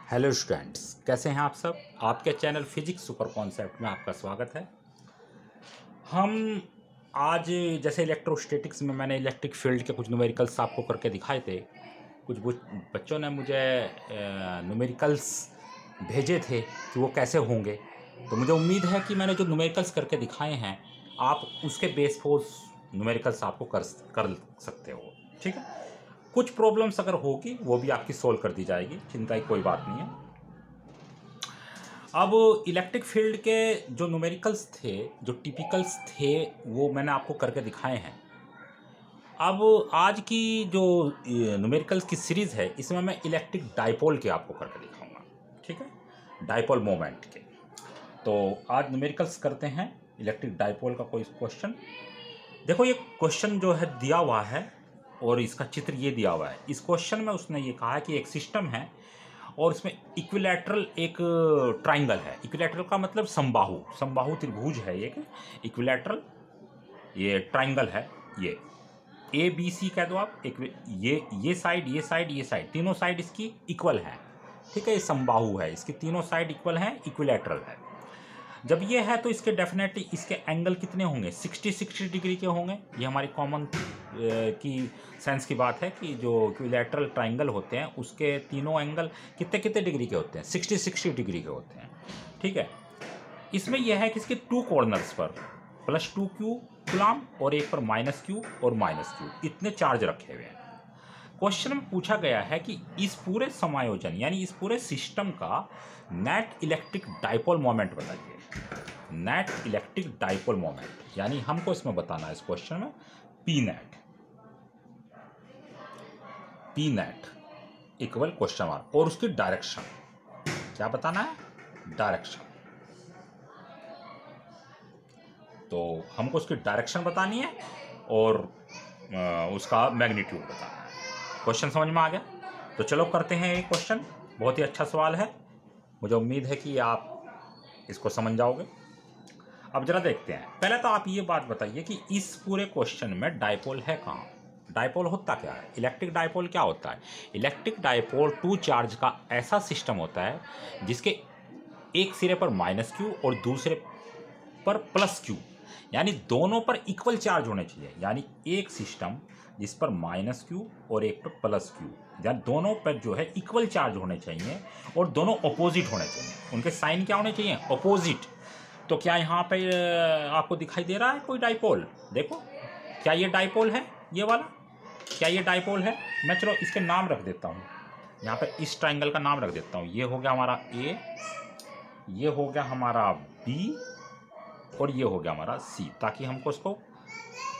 Hello students, कैसे हैं आप सब। आपके चैनल फिजिक्स सुपर कॉन्सेप्ट में आपका स्वागत है। हम आज जैसे इलेक्ट्रोस्टैटिक्स में मैंने इलेक्ट्रिक फील्ड के कुछ न्यूमेरिकल्स आपको करके दिखाए थे। कुछ बच्चों ने मुझे न्यूमेरिकल्स भेजे थे कि वो कैसे होंगे। तो मुझे उम्मीद है कि मैंने जो न्यूमेरिकल्स करके दिखाए हैं आप उसके बेस पर न्यूमेरिकल्स आपको कर सकते हो। ठीक है, कुछ प्रॉब्लम्स अगर होगी वो भी आपकी सोल्व कर दी जाएगी, चिंता की कोई बात नहीं है। अब इलेक्ट्रिक फील्ड के जो न्यूमेरिकल्स थे, जो टिपिकल्स थे, वो मैंने आपको करके दिखाए हैं। अब आज की जो न्यूमेरिकल्स की सीरीज़ है इसमें मैं इलेक्ट्रिक डाइपोल के आपको करके दिखाऊंगा। ठीक है, डाइपोल मोमेंट के। तो आज न्यूमेरिकल्स करते हैं इलेक्ट्रिक डाइपोल का कोई क्वेश्चन। देखो, ये क्वेश्चन जो है दिया हुआ है और इसका चित्र ये दिया हुआ है। इस क्वेश्चन में उसने ये कहा है कि एक सिस्टम है और इसमें इक्विलैटरल एक ट्राइंगल है। इक्विलैटरल का मतलब समबाहु त्रिभुज है एक इक्विलैटरल। ये ट्राइंगल है, ये ए बी सी कह दो आप। एक ये साइड तीनों साइड इसकी इक्वल है। ठीक है, ये समबाहु है, इसकी तीनों साइड इक्वल हैं, इक्विलैटरल है। जब ये है तो इसके डेफिनेटली इसके एंगल कितने होंगे, 60 डिग्री के होंगे। ये हमारी कॉमन की सेंस की बात है कि जो इक्विलैटरल ट्राइंगल होते हैं उसके तीनों एंगल कितने कितने डिग्री के होते हैं, 60 डिग्री के होते हैं। ठीक है, इसमें यह है कि इसके टू कॉर्नर्स पर +2q कूलाम और एक पर -q और -q इतने चार्ज रखे हुए हैं। क्वेश्चन में पूछा गया है कि इस पूरे समायोजन यानी इस पूरे सिस्टम का नेट इलेक्ट्रिक डाइपोल मोमेंट बताइए। नेट इलेक्ट्रिक डाइपोल मोमेंट यानी हमको इसमें बताना है इस क्वेश्चन में P net equal question mark और उसकी डायरेक्शन क्या बताना है, डायरेक्शन। तो हमको उसकी डायरेक्शन बतानी है और उसका मैग्नीट्यूड बताना है। क्वेश्चन समझ में आ गया? तो चलो करते हैं ये क्वेश्चन। बहुत ही अच्छा सवाल है, मुझे उम्मीद है कि आप इसको समझ जाओगे। अब जरा देखते हैं। पहले तो आप ये बात बताइए कि इस पूरे क्वेश्चन में डाइपोल है कहाँ। डाइपोल होता क्या है? इलेक्ट्रिक डाइपोल क्या होता है? इलेक्ट्रिक डाइपोल टू चार्ज का ऐसा सिस्टम होता है जिसके एक सिरे पर -q और दूसरे पर +q, यानी दोनों पर इक्वल चार्ज होने चाहिए। यानी एक सिस्टम जिस पर -q और एक पर +q, यानी दोनों पर जो है इक्वल चार्ज होने चाहिए और दोनों अपोजिट होने चाहिए। उनके साइन क्या होने चाहिए? अपोजिट। तो क्या यहाँ पे आपको दिखाई दे रहा है कोई डाइपोल? देखो, क्या ये डाइपोल है? ये वाला क्या ये डाइपोल है? मैं चलो इसके नाम रख देता हूँ यहाँ पे, इस ट्राइंगल का नाम रख देता हूँ। ये हो गया हमारा A, ये हो गया हमारा B और ये हो गया हमारा C, ताकि हमको इसको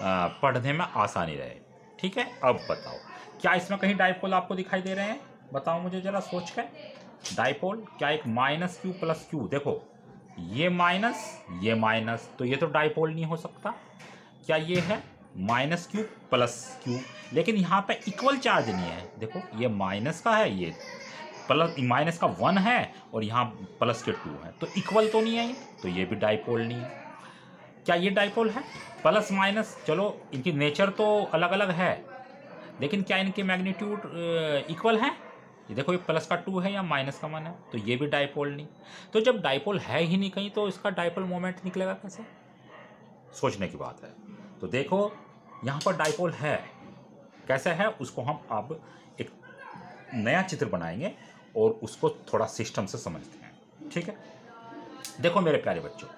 पढ़ने में आसानी रहे। ठीक है, अब बताओ क्या इसमें कहीं डाइपोल आपको दिखाई दे रहे हैं? बताओ मुझे जरा सोच कर। डाइपोल क्या एक -q +q, देखो ये माइनस ये माइनस, तो ये तो डाइपोल नहीं हो सकता। क्या ये है -q +q, लेकिन यहाँ पे इक्वल चार्ज नहीं है। देखो ये माइनस का है, ये प्लस माइनस का 1 है और यहाँ प्लस के 2 है, तो इक्वल तो नहीं है ये, तो ये भी डाइपोल नहीं है। क्या ये डाइपोल है? प्लस माइनस, चलो इनकी नेचर तो अलग अलग है, लेकिन क्या इनके मैग्नीट्यूड इक्वल है? ये देखो, ये प्लस का 2 है या माइनस का 1 है, तो ये भी डाइपोल नहीं। तो जब डाइपोल है ही नहीं कहीं, तो इसका डाइपोल मोमेंट निकलेगा कैसे? सोचने की बात है। तो देखो यहाँ पर डाइपोल है, कैसे है उसको हम अब एक नया चित्र बनाएंगे और उसको थोड़ा सिस्टम से समझते हैं। ठीक है, देखो मेरे प्यारे बच्चों,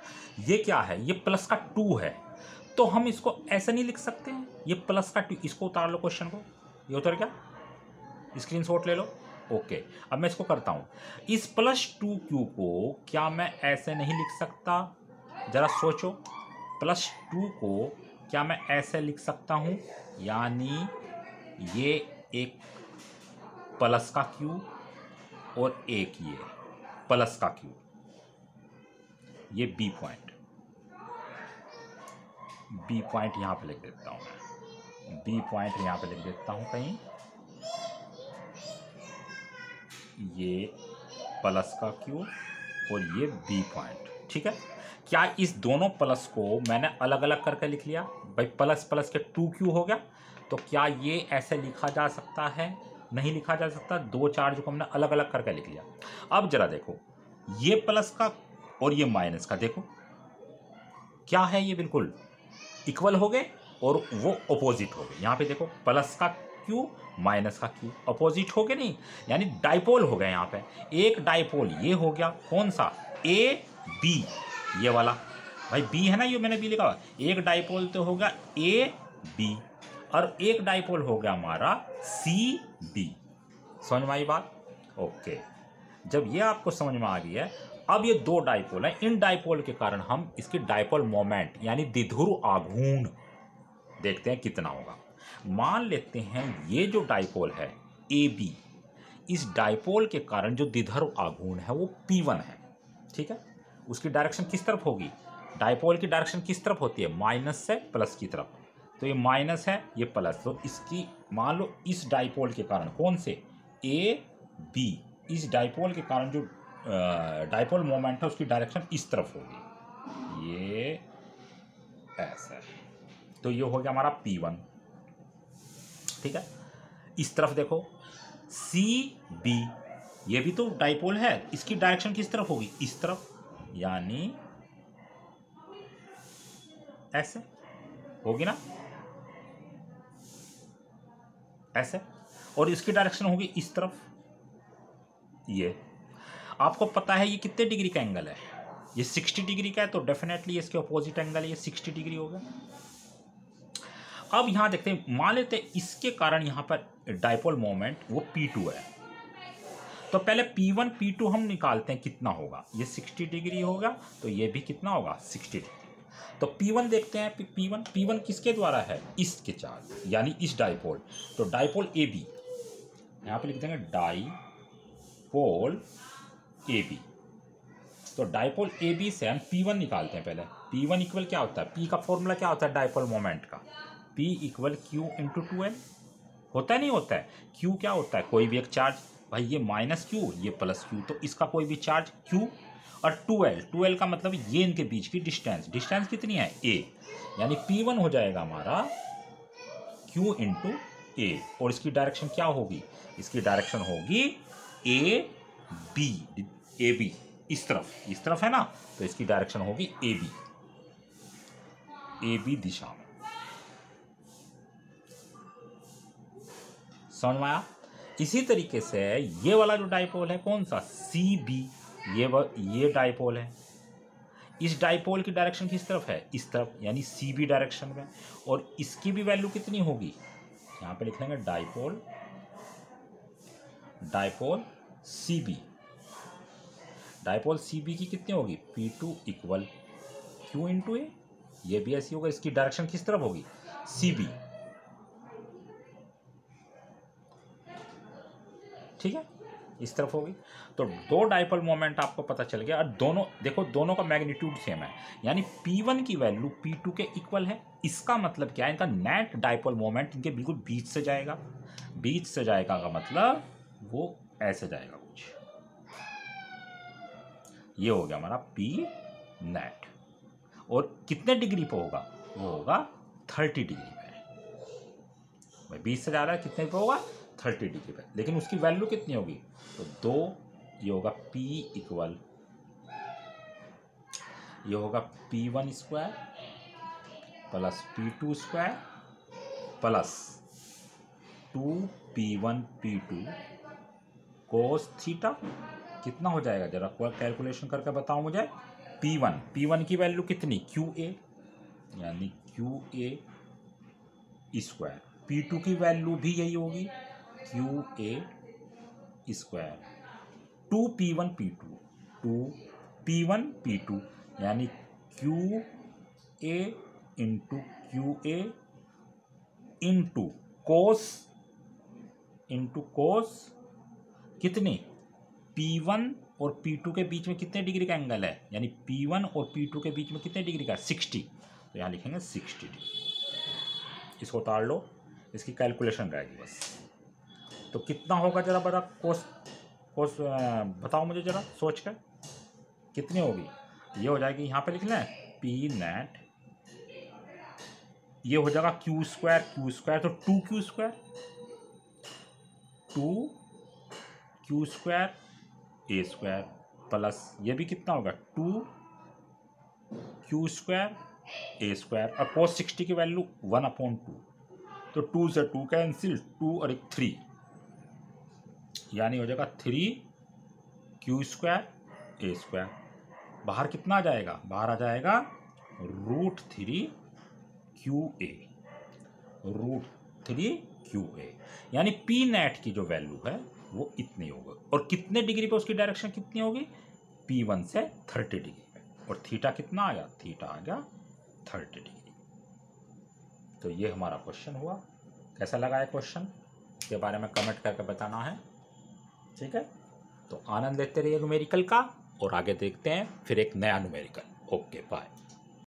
ये क्या है? ये प्लस का 2 है, तो हम इसको ऐसे नहीं लिख सकते हैं। ये प्लस का 2, इसको उतार लो क्वेश्चन को, ये उतर गया, स्क्रीनशॉट ले लो। ओके, अब मैं इसको करता हूँ। इस +2q को क्या मैं ऐसे नहीं लिख सकता? जरा सोचो, +2 को क्या मैं ऐसे लिख सकता हूँ? यानी ये एक प्लस का q और एक ये प्लस का q, ये बी पॉइंट यहाँ पे लिख देता हूँ मैं। बी पॉइंट यहाँ पे लिख देता हूँ कहीं, ये प्लस का q और ये बी पॉइंट। ठीक है, क्या इस दोनों प्लस को मैंने अलग अलग करके लिख लिया? भाई प्लस प्लस के 2q हो गया, तो क्या ये ऐसे लिखा जा सकता है? नहीं लिखा जा सकता, दो चार्ज को हमने अलग अलग करके लिख लिया। अब जरा देखो, ये प्लस का और ये माइनस का, देखो क्या है, ये बिल्कुल इक्वल हो गए और वो अपोजिट हो गए। यहाँ पे देखो, प्लस का क्यू माइनस का क्यू अपोजिट हो गए नहीं, यानी डाइपोल हो गए। यहाँ पे एक डाइपोल ये हो गया, कौन सा, ए बी, ये वाला भाई बी है ना, ये मैंने बी लिखा हुआ। एक डाइपोल तो होगा ए बी और एक डाइपोल हो गया हमारा सी बी। समझ में आई बात? ओके, जब ये आपको समझ में आ गई है, अब ये दो डाइपोल हैं, इन डाइपोल के कारण हम इसकी डाइपोल मोमेंट यानी द्विध्रुव आघूर्ण देखते हैं कितना होगा। मान लेते हैं ये जो डाइपोल है ए बी, इस डाइपोल के कारण जो द्विध्रुव आघूर्ण है वो P1 है, ठीक है। उसकी डायरेक्शन किस तरफ होगी, डाइपोल की डायरेक्शन किस तरफ होती है, माइनस से प्लस की तरफ। तो ये माइनस है, ये प्लस, तो इसकी मान लो इस डाइपोल के कारण, कौन से, ए बी, इस डाइपोल के कारण जो डाइपोल मोमेंट है उसकी डायरेक्शन इस तरफ होगी, ये ऐसा है। तो ये हो गया हमारा P1, ठीक है। इस तरफ देखो सी बी, ये भी तो डाइपोल है, इसकी डायरेक्शन किस तरफ होगी, इस तरफ, यानी ऐसे होगी ना, ऐसे, और इसकी डायरेक्शन होगी इस तरफ। ये आपको पता है ये कितने डिग्री का एंगल है, ये 60 डिग्री का है, तो डेफिनेटली इसके अपोजिट एंगल है, ये 60 डिग्री होगा। अब यहां देखते हैं, मान लेते हैं इसके कारण यहां पर डाइपोल मोमेंट वो P2 है, तो पहले P1 P2 हम निकालते हैं कितना होगा, ये 60 डिग्री होगा, तो ये भी कितना होगा, 60 डिग्री। तो P1 देखते हैं, P1 किसके द्वारा है, इसके चार्ज, यानी इस डाइपोल, तो डाइपोल ए बी, यहाँ पे लिख देंगे डाइपोल ए बी। तो डाइपोल ए बी से हम P1 निकालते हैं पहले। P1 इक्वल क्या होता है, P का फॉर्मूला क्या होता है डाइपोल मोमेंट का, P equal Q into 2L, होता है नहीं होता है, Q क्या होता है, कोई भी एक चार्ज, भाई ये माइनस Q, ये प्लस Q, तो इसका कोई भी चार्ज Q, और 2L का मतलब ये इनके बीच की डिस्टेंस कितनी है, A, यानी P1 हो जाएगा हमारा Q इंटू A, और इसकी डायरेक्शन क्या होगी, इसकी डायरेक्शन होगी ए बी, इस तरफ है ना, तो इसकी डायरेक्शन होगी ए बी दिशा में। समझ में आया? इसी तरीके से ये वाला जो डाइपोल है, कौन सा, सी बी, ये डाइपोल है, इस डाइपोल की डायरेक्शन किस तरफ है, इस तरफ, यानी सी बी डायरेक्शन में, और इसकी भी वैल्यू कितनी होगी, यहाँ पे लिख लेंगे dipole C B, dipole C B की कितनी होगी, P2 इक्वल Q इंटू ए, ये भी ऐसी होगा, इसकी डायरेक्शन किस तरफ होगी, सी बी, ठीक है, इस तरफ होगी। तो दो डाइपोल मोमेंट आपको पता चल गया, और दोनों देखो, दोनों का मैग्नीट्यूड सेम है, यानी P1 की वैल्यू P2 के इक्वल है। इसका मतलब क्या है, इनका नेट डाइपोल मोमेंट इनके बिल्कुल बीच से जाएगा, का मतलब वो ऐसे जाएगा कुछ, ये हो गया हमारा P नेट, और कितने डिग्री पे होगा, वो होगा 30 डिग्री पे, भाई 20 से जा रहा है, कितने पे होगा, 30 डिग्री पे, लेकिन उसकी वैल्यू कितनी होगी, तो 2, ये होगा P इक्वल, ये होगा P1 square plus P2 square plus 2P1 P2 cos theta, कितना हो जाएगा, जरा कैलकुलेशन करके बताओ मुझे। P1 की वैल्यू कितनी, QA, यानी QA स्क्वायर, P2 की वैल्यू भी यही होगी, QA स्क्वायर, 2P1 P2, यानी QA into QA into cos कितनी, P1 और P2 के बीच में कितने डिग्री का एंगल है, यानी P1 और P2 के बीच में कितने डिग्री का, 60, तो यहाँ लिखेंगे 60 डिग्री। इसको उतार लो, इसकी कैलकुलेशन रहेगी बस। तो कितना होगा जरा बड़ा कोस बताओ मुझे जरा सोच कर, कितनी होगी, ये हो जाएगी, यहाँ पे लिख लें P नेट, ये हो जाएगा Q स्क्वायर, तो 2Q स्क्वायर, 2q² प्लस ये भी कितना होगा 2q² और cos 60 की वैल्यू 1/2, तो 2 से 2 कैंसिल, 2 और 1 3, यानी हो जाएगा 3q²। बाहर कितना आ जाएगा, बाहर आ जाएगा √3QA, यानी पी नेट की जो वैल्यू है वो इतनी होगी। और कितने डिग्री पे उसकी डायरेक्शन कितनी होगी, P1 से 30 डिग्री पे, और थीटा कितना आ गया, थीटा आ गया 30 डिग्री। तो ये हमारा क्वेश्चन हुआ। कैसा लगा है क्वेश्चन, इसके बारे में कमेंट करके बताना है, ठीक है। तो आनंद लेते रहिए न्यूमेरिकल का, और आगे देखते हैं फिर एक नया न्यूमेरिकल। Okay bye.